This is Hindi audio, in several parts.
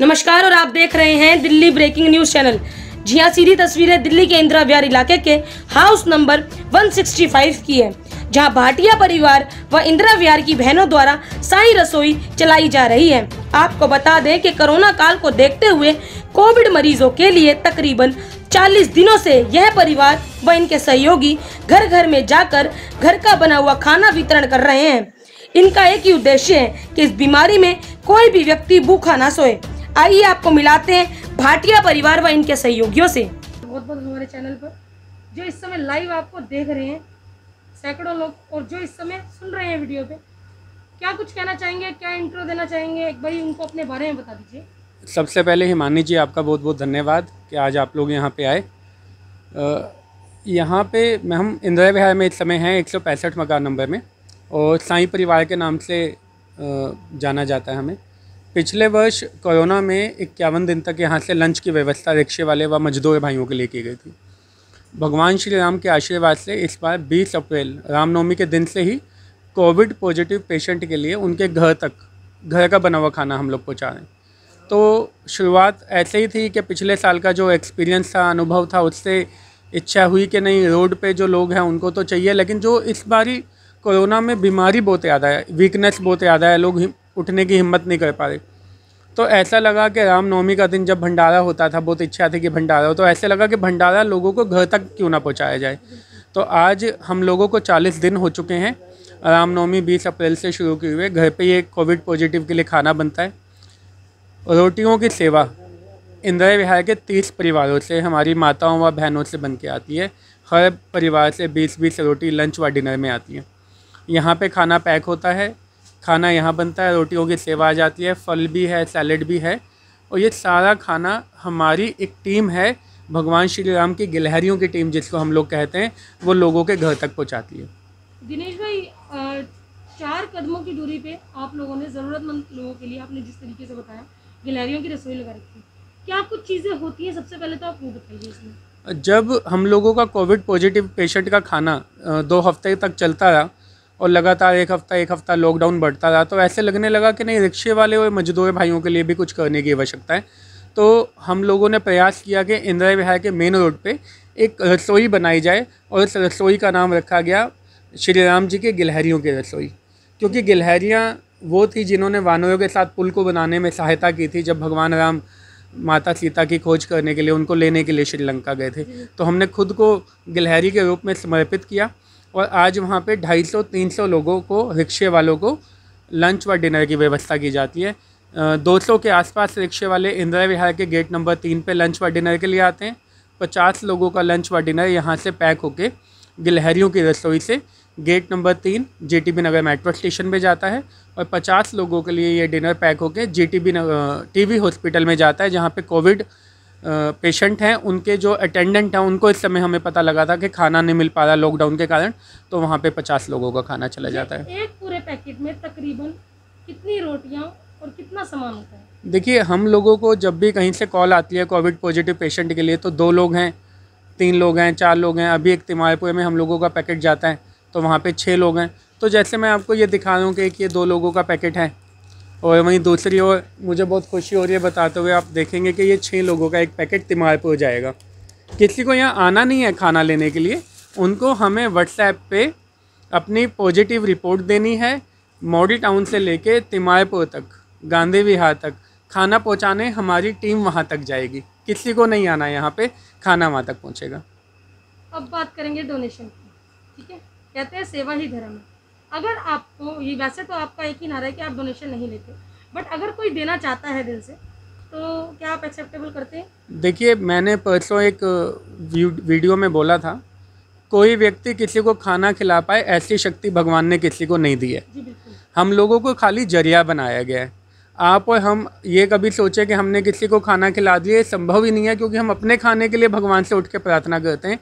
नमस्कार और आप देख रहे हैं दिल्ली ब्रेकिंग न्यूज चैनल। जी हाँ, सीधी तस्वीर है दिल्ली के इंदिरा विहार इलाके के हाउस नंबर 165 की है, जहां भाटिया परिवार व इंदिरा विहार की बहनों द्वारा साई रसोई चलाई जा रही है। आपको बता दें कि कोरोना काल को देखते हुए कोविड मरीजों के लिए तकरीबन 40 दिनों से यह परिवार व इनके सहयोगी घर घर में जाकर घर का बना हुआ खाना वितरण कर रहे हैं। इनका एक ही उद्देश्य है कि इस बीमारी में कोई भी व्यक्ति भूखा ना सोए। आइए आपको मिलाते हैं भाटिया परिवार व इनके सहयोगियों से। बहुत बहुत हमारे चैनल पर जो इस समय लाइव आपको देख रहे हैं सैकड़ों लोग, और जो इस समय सुन रहे हैं वीडियो पे, क्या कुछ कहना चाहेंगे, क्या इंट्रो देना चाहेंगे, एक बार उनको अपने बारे में बता दीजिए। सबसे पहले हिमानी जी, आपका बहुत बहुत धन्यवाद कि आज आप लोग यहाँ पे आए। यहाँ पे हम इंदिरा विहार में इस समय हैं 165 मकान नंबर में, और साईं परिवार के नाम से जाना जाता है हमें। पिछले वर्ष कोरोना में 51 दिन तक यहाँ से लंच की व्यवस्था रिक्शे वाले व मजदूर भाइयों के लिए की गई थी। भगवान श्री राम के आशीर्वाद से इस बार 20 अप्रैल रामनवमी के दिन से ही कोविड पॉजिटिव पेशेंट के लिए उनके घर तक घर का बना हुआ खाना हम लोग पहुँचा रहे हैं। तो शुरुआत ऐसे ही थी कि पिछले साल का जो एक्सपीरियंस था, अनुभव था, उससे इच्छा हुई कि नहीं, रोड पे जो लोग हैं उनको तो चाहिए, लेकिन जो इस बारी कोरोना में बीमारी बहुत ज़्यादा है, वीकनेस बहुत ज़्यादा है, लोग उठने की हिम्मत नहीं कर पा रहे। तो ऐसा लगा कि रामनवमी का दिन जब भंडारा होता था, बहुत इच्छा थी कि भंडारा हो, तो ऐसे लगा कि भंडारा लोगों को घर तक क्यों ना पहुंचाया जाए। तो आज हम लोगों को 40 दिन हो चुके हैं, रामनवमी 20 अप्रैल से शुरू किए हुए। घर पे ये कोविड पॉजिटिव के लिए खाना बनता है। रोटियों की सेवा इंदिरा विहार के 30 परिवारों से, हमारी माताओं व बहनों से बन के आती है। हर परिवार से 20-20 रोटी लंच व डिनर में आती है। यहाँ पे खाना पैक होता है, खाना यहाँ बनता है, रोटियों की सेवा आ जाती है, फल भी है, सैलेड भी है, और ये सारा खाना हमारी एक टीम है, भगवान श्री राम की गिलहरियों की टीम जिसको हम लोग कहते हैं, वो लोगों के घर तक पहुँचाती है। दिनेश भाई, 4 कदमों की दूरी पे आप लोगों ने ज़रूरतमंद लोगों के लिए, आपने जिस तरीके से बताया, गिलहरियों की रसोई लगा रखी है। क्या कुछ चीज़ें होती हैं, सबसे पहले तो आप वो बताइए इसमें। जब हम लोगों का कोविड पॉजिटिव पेशेंट का खाना 2 हफ्ते तक चलता रहा और लगातार एक हफ़्ता लॉकडाउन बढ़ता रहा, तो ऐसे लगने लगा कि नहीं, रिक्शे वाले और मजदूर भाइयों के लिए भी कुछ करने की आवश्यकता है। तो हम लोगों ने प्रयास किया कि इंदिरा विहार के मेन रोड पे एक रसोई बनाई जाए, और इस रसोई का नाम रखा गया श्री राम जी के गिलहरियों की रसोई, क्योंकि गिलहरियाँ वो थी जिन्होंने वानरों के साथ पुल को बनाने में सहायता की थी जब भगवान राम माता सीता की खोज करने के लिए, उनको लेने के लिए श्रीलंका गए थे। तो हमने खुद को गिलहरी के रूप में समर्पित किया, और आज वहाँ पे 250-300 लोगों को, रिक्शे वालों को लंच व डिनर की व्यवस्था की जाती है। 200 के आसपास रिक्शे वाले इंदिरा विहार के गेट नंबर 3 पे लंच व डिनर के लिए आते हैं। 50 लोगों का लंच व डिनर यहाँ से पैक होके गिलहरियों की रसोई से गेट नंबर 3 जीटीबी नगर मेट्रो स्टेशन पे जाता है, और 50 लोगों के लिए ये डिनर पैक होके जीटीबी टीबी हॉस्पिटल में जाता है, जहाँ पे कोविड पेशेंट हैं, उनके जो अटेंडेंट हैं, उनको इस समय हमें पता लगा था कि खाना नहीं मिल पा रहा लॉकडाउन के कारण, तो वहाँ पे 50 लोगों का खाना चला जाता है। एक पूरे पैकेट में तकरीबन कितनी रोटियाँ और कितना सामान होता है? देखिए, हम लोगों को जब भी कहीं से कॉल आती है कोविड पॉजिटिव पेशेंट के लिए, तो 2 लोग हैं, 3 लोग हैं, 4 लोग हैं। अभी एक तिमारपुर में हम लोगों का पैकेट जाता है, तो वहाँ पे 6 लोग हैं। तो जैसे मैं आपको ये दिखा रहा हूँ कि ये 2 लोगों का पैकेट है, और वहीं दूसरी ओर मुझे बहुत खुशी हो रही है बताते हुए, आप देखेंगे कि ये 6 लोगों का एक पैकेट तिमारपुर जाएगा। किसी को यहाँ आना नहीं है खाना लेने के लिए, उनको हमें व्हाट्सएप पे अपनी पॉजिटिव रिपोर्ट देनी है। मॉडल टाउन से लेके तिमारपुर तक, गांधी विहार तक खाना पहुँचाने हमारी टीम वहाँ तक जाएगी। किसी को नहीं आना, यहाँ पे खाना वहाँ तक पहुँचेगा। अब बात करेंगे डोनेशन की, ठीक है। कहते हैं सेवा ही धर्म है। अगर आपको, ये वैसे तो आपका एक ही नारा है कि आप डोनेशन नहीं लेते, बट अगर कोई देना चाहता है दिल से, तो क्या आप एक्सेप्टेबल करते हैं? देखिए, मैंने परसों एक वीडियो में बोला था, कोई व्यक्ति किसी को खाना खिला पाए ऐसी शक्ति भगवान ने किसी को नहीं दी है। जी बिल्कुल। हम लोगों को खाली जरिया बनाया गया है। आप और हम ये कभी सोचे कि हमने किसी को खाना खिला दिया, ये संभव ही नहीं है, क्योंकि हम अपने खाने के लिए भगवान से उठ के प्रार्थना करते हैं।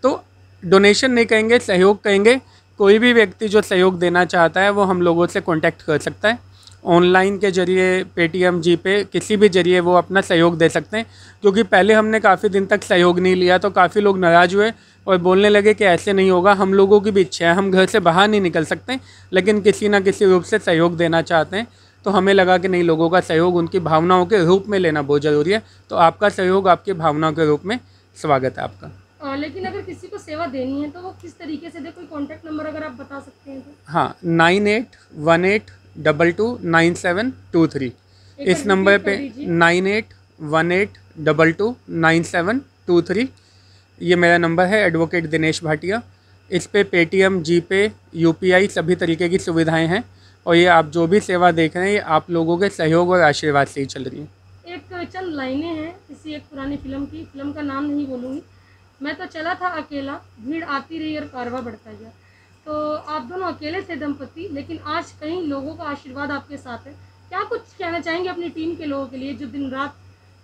तो डोनेशन नहीं कहेंगे, सहयोग कहेंगे। कोई भी व्यक्ति जो सहयोग देना चाहता है वो हम लोगों से कांटेक्ट कर सकता है, ऑनलाइन के जरिए, पेटीएम, जीपे, किसी भी जरिए वो अपना सहयोग दे सकते हैं। क्योंकि पहले हमने काफ़ी दिन तक सहयोग नहीं लिया, तो काफ़ी लोग नाराज़ हुए और बोलने लगे कि ऐसे नहीं होगा। हम लोगों की भी इच्छा है, हम घर से बाहर नहीं निकल सकते, लेकिन किसी ना किसी रूप से सहयोग देना चाहते हैं। तो हमें लगा कि नहीं, लोगों का सहयोग उनकी भावनाओं के रूप में लेना बहुत ज़रूरी है। तो आपका सहयोग आपकी भावनाओं के रूप में स्वागत है आपका। लेकिन अगर किसी को सेवा देनी है तो वो किस तरीके से दे, कोई कॉन्टैक्ट नंबर अगर आप बता सकते हैं तो? हाँ, 9818229723 इस नंबर पे 9818229723 ये मेरा नंबर है, एडवोकेट दिनेश भाटिया। इस पे पेटीएम, जीपे, यूपीआई सभी तरीके की सुविधाएं हैं और ये आप जो भी सेवा देख रहे हैं ये आप लोगों के सहयोग और आशीर्वाद से ही चल रही है। एक चंद लाइनें हैं किसी एक पुरानी फिल्म की, फिल्म का नाम नहीं बोलूँगी। मैं तो चला था अकेला, भीड़ आती रही और कारवा बढ़ता गया। तो आप दोनों अकेले थे दंपति, लेकिन आज कई लोगों का आशीर्वाद आपके साथ है। क्या कुछ कहना चाहेंगे अपनी टीम के लोगों के लिए जो दिन रात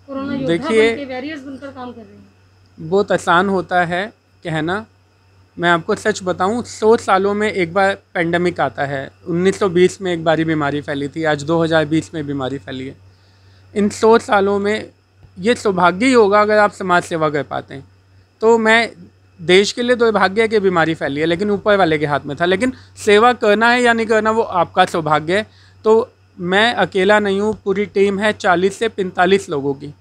कोरोना योद्धा बनके, वॉरियर्स बनकर काम कर रहे हैं? बहुत आसान होता है कहना। मैं आपको सच बताऊं, 100 सालों में एक बार पेंडेमिक आता है। 1920 में एक बारी बीमारी फैली थी, आज 2020 में बीमारी फैली है। इन 100 सालों में ये सौभाग्य ही होगा अगर आप समाज सेवा कर पाते हैं। तो मैं देश के लिए तो भाग्य है कि बीमारी फैली है, लेकिन ऊपर वाले के हाथ में था। लेकिन सेवा करना है या नहीं करना वो आपका सौभाग्य है। तो मैं अकेला नहीं हूँ, पूरी टीम है 40 से 45 लोगों की।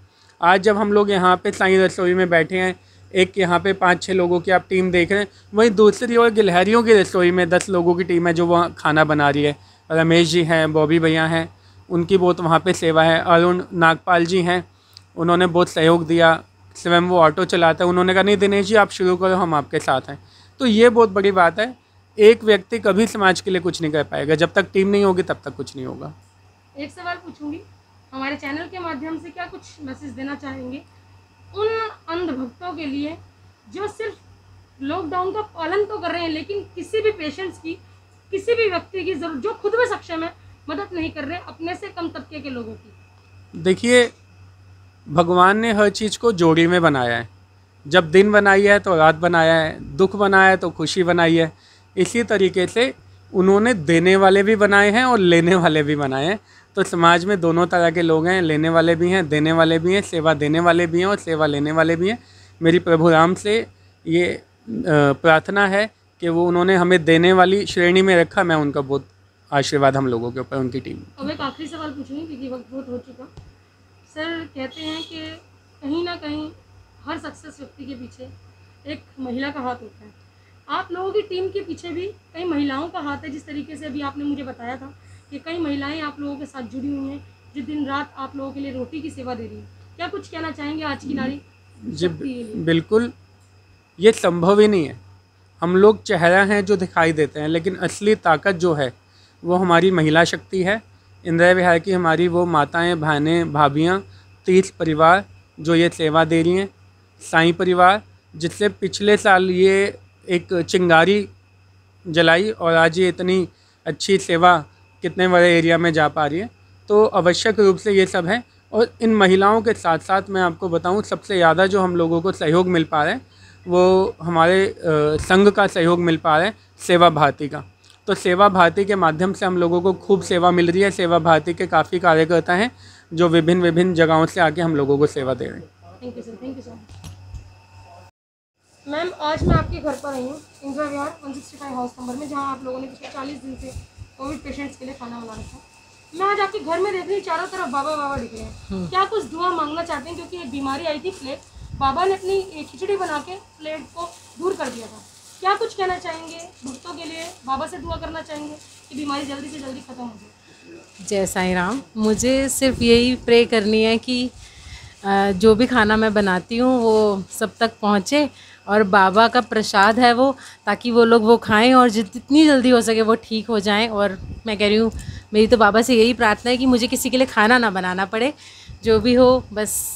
आज जब हम लोग यहाँ पे साईं रसोई में बैठे हैं, एक यहाँ पे 5-6 लोगों की आप टीम देख रहे हैं, वहीं दूसरी ओर गिलहरियों की रसोई में 10 लोगों की टीम है जो वहाँ खाना बना रही है। रमेश जी हैं, बॉबी भैया हैं, उनकी बहुत वहाँ पे सेवा है। अरुण नागपाल जी हैं, उन्होंने बहुत सहयोग दिया। स्वयं वो ऑटो चलाता है, उन्होंने कहा नहीं दिनेश जी आप शुरू करो, हम आपके साथ हैं। तो ये बहुत बड़ी बात है। एक व्यक्ति कभी समाज के लिए कुछ नहीं कर पाएगा, जब तक टीम नहीं होगी तब तक कुछ नहीं होगा। एक सवाल पूछूंगी, हमारे चैनल के माध्यम से क्या कुछ मैसेज देना चाहेंगे उन अंध भक्तों के लिए जो सिर्फ लॉकडाउन का पालन तो कर रहे हैं, लेकिन किसी भी पेशेंट्स की, किसी भी व्यक्ति की जरूरत, जो खुद में सक्षम है, मदद नहीं कर रहे अपने से कम तबके के लोगों की? देखिए, भगवान ने हर चीज़ को जोड़ी में बनाया है। जब दिन बनाई है तो रात बनाया है, दुख बनाया है तो खुशी बनाई है। इसी तरीके से उन्होंने देने वाले भी बनाए हैं और लेने वाले भी बनाए हैं। तो समाज में दोनों तरह के लोग हैं, लेने वाले भी हैं, देने वाले भी हैं, सेवा देने वाले भी हैं और सेवा लेने वाले भी हैं। मेरी प्रभु राम से ये प्रार्थना है कि वो उन्होंने हमें देने वाली श्रेणी में रखा। मैं उनका बहुत आशीर्वाद हम लोगों के ऊपर, उनकी टीम। अब एक आखिरी सवाल पूछूंगी क्योंकि वक्त बहुत हो चुका। सर, कहते हैं कि कहीं ना कहीं हर सक्सेस व्यक्ति के पीछे एक महिला का हाथ होता है। आप लोगों की टीम के पीछे भी कई महिलाओं का हाथ है, जिस तरीके से अभी आपने मुझे बताया था कि कई महिलाएं आप लोगों के साथ जुड़ी हुई हैं जो दिन रात आप लोगों के लिए रोटी की सेवा दे रही हैं। क्या कुछ कहना चाहेंगे आज की नारी? जी बिल्कुल, ये संभव ही नहीं है। हम लोग चेहरा हैं जो दिखाई देते हैं, लेकिन असली ताकत जो है वो हमारी महिला शक्ति है। इंदिरा विहार की हमारी वो माताएं, बहनें, भाभियाँ, 30 परिवार जो ये सेवा दे रही हैं। साईं परिवार जिससे पिछले साल ये एक चिंगारी जलाई और आज ये इतनी अच्छी सेवा कितने बड़े एरिया में जा पा रही है। तो आवश्यक रूप से ये सब है। और इन महिलाओं के साथ साथ मैं आपको बताऊं, सबसे ज़्यादा जो हम लोगों को सहयोग मिल पा रहा है वो हमारे संघ का सहयोग मिल पा रहा है, सेवा भारती का। तो सेवा भारती के माध्यम से हम लोगों को खूब सेवा मिल रही है। सेवा भारती के काफ़ी कार्यकर्ता हैं जो विभिन्न जगहों से आके हम लोगों को सेवा दे रहे हैं। Thank you sir, thank you so much. Ma'am, आज मैं आपके घर पर आई हूँ, इंदिरा विहार 165 हाउस नंबर में, जहाँ आप लोगों ने पिछले 40 दिन से कोविड पेशेंट्स के लिए खाना बना रखा। मैं आज आपके घर में देख रही हूँ चारों तरफ बाबा बाबा दिख रहे हैं। क्या कुछ दुआ मांगना चाहते हैं? क्योंकि एक बीमारी आई थी प्लेग, बाबा ने अपनी खिचड़ी बना के प्लेग को दूर कर दिया था। क्या कुछ कहना चाहेंगे भक्तों के लिए? बाबा से दुआ करना चाहेंगे कि बीमारी जल्दी से जल्दी खत्म हो जाए? जय साईं राम। मुझे सिर्फ यही प्रे करनी है कि जो भी खाना मैं बनाती हूँ वो सब तक पहुँचे और बाबा का प्रसाद है वो, ताकि वो लोग वो खाएं और जितनी जल्दी हो सके वो ठीक हो जाएं। और मैं कह रही हूँ, मेरी तो बाबा से यही प्रार्थना है कि मुझे किसी के लिए खाना ना बनाना पड़े, जो भी हो बस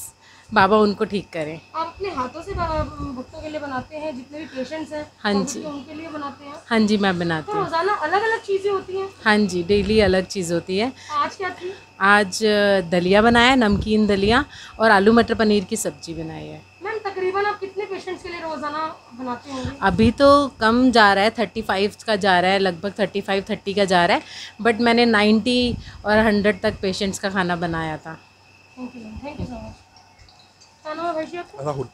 बाबा उनको ठीक करें। आप अपने हाथों से भक्तों के लिए बनाते हैं? जितने भी पेशेंट्स हैं हाँ जी, उनके लिए बनाते हैं? हाँ जी, मैं बनाती तो हूँ। रोजाना अलग अलग चीज़ें होती हैं? हाँ जी, डेली अलग चीज़ होती है। आज क्या थी? आज दलिया बनाया, नमकीन दलिया, और आलू मटर पनीर की सब्जी बनाई है। मैम, तकरीबन आप कितने पेशेंट्स के लिए रोजाना बनाते होंगे? अभी तो कम जा रहा है, 35 का जा रहा है, लगभग 35-30 का जा रहा है, बट मैंने 90 और 100 तक पेशेंट्स का खाना बनाया था। Thank you so much. क्या नाम है भाई जी आपका? राहुल।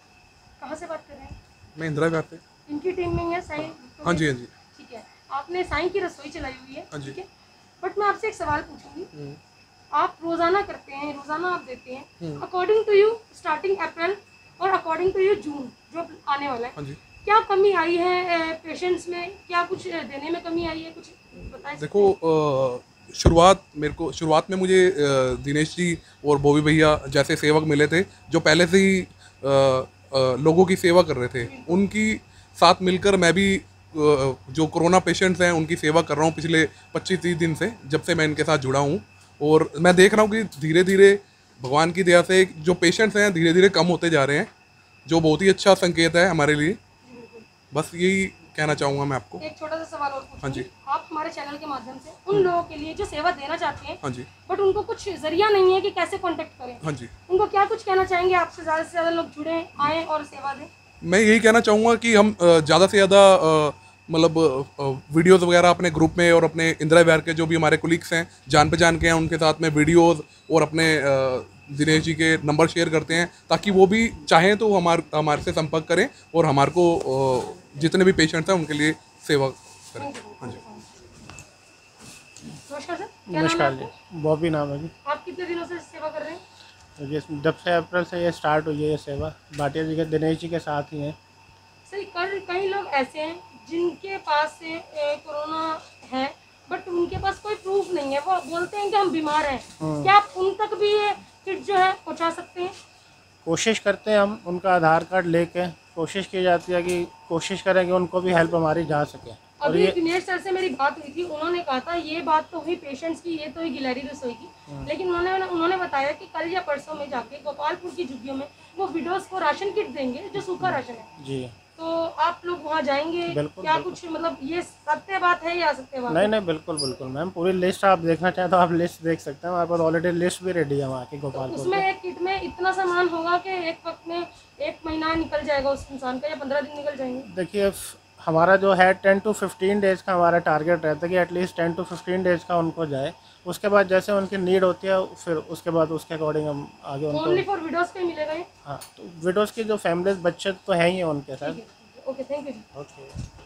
कहाँ से बात कर रहे हैं? मैं इंदिरा विहार पे। इनकी टीम में है साईं? हाँ जी, हाँ जी। ठीक है, आपने साईं की रसोई चलाई हुई है, हाँ जी। ठीक है। बट मैं आपसे एक सवाल पूछूंगी आप रोजाना करते हैं, रोजाना आप देते हैं, अकॉर्डिंग टू यू स्टार्टिंग अप्रैल और अकॉर्डिंग टू यू जून जो आने वाला है, हाँ जी। क्या कमी आई है पेशेंट्स में, क्या कुछ देने में कमी आई है, कुछ बताएं? देखो शुरुआत में मुझे दिनेश जी और बॉबी भैया जैसे सेवक मिले थे जो पहले से ही लोगों की सेवा कर रहे थे। उनकी साथ मिलकर मैं भी जो कोरोना पेशेंट्स हैं उनकी सेवा कर रहा हूँ पिछले 25-30 दिन से, जब से मैं इनके साथ जुड़ा हूँ। और मैं देख रहा हूँ कि धीरे धीरे भगवान की दया से जो पेशेंट्स हैं धीरे धीरे कम होते जा रहे हैं, जो बहुत ही अच्छा संकेत है हमारे लिए। बस यही कहना चाहूँगा मैं आपको। एक छोटा सा सवाल और पूछूं। हाँ जी। आप हमारे चैनल के माध्यम से उन लोगों के लिए जो सेवा देना चाहते हैं, हाँ जी। बट उनको कुछ जरिया नहीं है कि कैसे कांटेक्ट करें, हाँ जी। उनको क्या कुछ कहना चाहेंगे? आपसे ज़्यादा से ज़्यादा लोग जुड़े आए और सेवा दें। मैं यही कहना चाहूँगा कि हम ज़्यादा से ज़्यादा मतलब वीडियोज़ वगैरह अपने ग्रुप में और अपने इंदिरा विहार के जो भी हमारे कोलीग्स हैं जान पहचान के हैं उनके साथ में वीडियोज़ और अपने दिनेश जी के नंबर शेयर करते हैं, ताकि वो भी चाहें तो हमारे से संपर्क करें और हमारे को जितने भी पेशेंट्स हैं उनके लिए सेवा करें। हाँ जी। नमस्कार सर, क्या नाम है नमस्कार आपका? जी, बॉबी नाम है जी। आप कितने दिनों से सेवा कर रहे हैं? तो ये जब से अप्रैल से ये स्टार्ट हुई है ये सेवा, भाटिया जी के दिनेश जी के साथ ही हैं। सर कई लोग ऐसे हैं जिनके पास से कोरोना है बट उनके पास कोई प्रूफ नहीं है, वो बोलते हैं कि हम बीमार हैं, क्या आप उन तक भी ये किट जो है पहुंचा सकते हैं? कोशिश करते हैं हम, उनका आधार कार्ड लेके कोशिश की जाती है कि कोशिश करें कि उनको भी हेल्प हमारी जा सके। और अभी ये दिनेश सर से मेरी बात हुई थी, उन्होंने कहा था ये बात तो हुई पेशेंट्स की, ये तो हुई गिलहरी रसोई की, लेकिन उन्होंने बताया कि कल या परसों में जाके गोपालपुर की झुग्गियों में वो विडोज को राशन किट देंगे जो सूखा राशन है। जी तो आप लोग वहाँ जाएंगे? बिल्कुल, क्या बिल्कुल। कुछ मतलब ये सत्य बात है या असत्य बात? नहीं बिल्कुल बिल्कुल मैम, पूरी लिस्ट आप देखना चाहें तो आप लिस्ट देख सकते हैं, हमारे पास ऑलरेडी लिस्ट भी रेडी है वहाँ की गोपालपुर उसमें की। एक किट में इतना सामान होगा कि एक वक्त में 1 महीना निकल जाएगा उस इंसान का, या 15 दिन निकल जाएंगे? देखिए हमारा जो है 10 to 15 डेज़ का हमारा टारगेट रहता है कि एटलीस्ट 10 to 15 डेज़ का उनको जाए। उसके बाद जैसे उनकी नीड होती है फिर उसके बाद उसके अकॉर्डिंग हम आगे उनको। ओनली फॉर विडोज को ही मिलेगा ये? हाँ, तो विडोज़ की जो फैमिलीज बच्चे तो हैं ही हैं उनके साथ। Okay, thank you. ओके।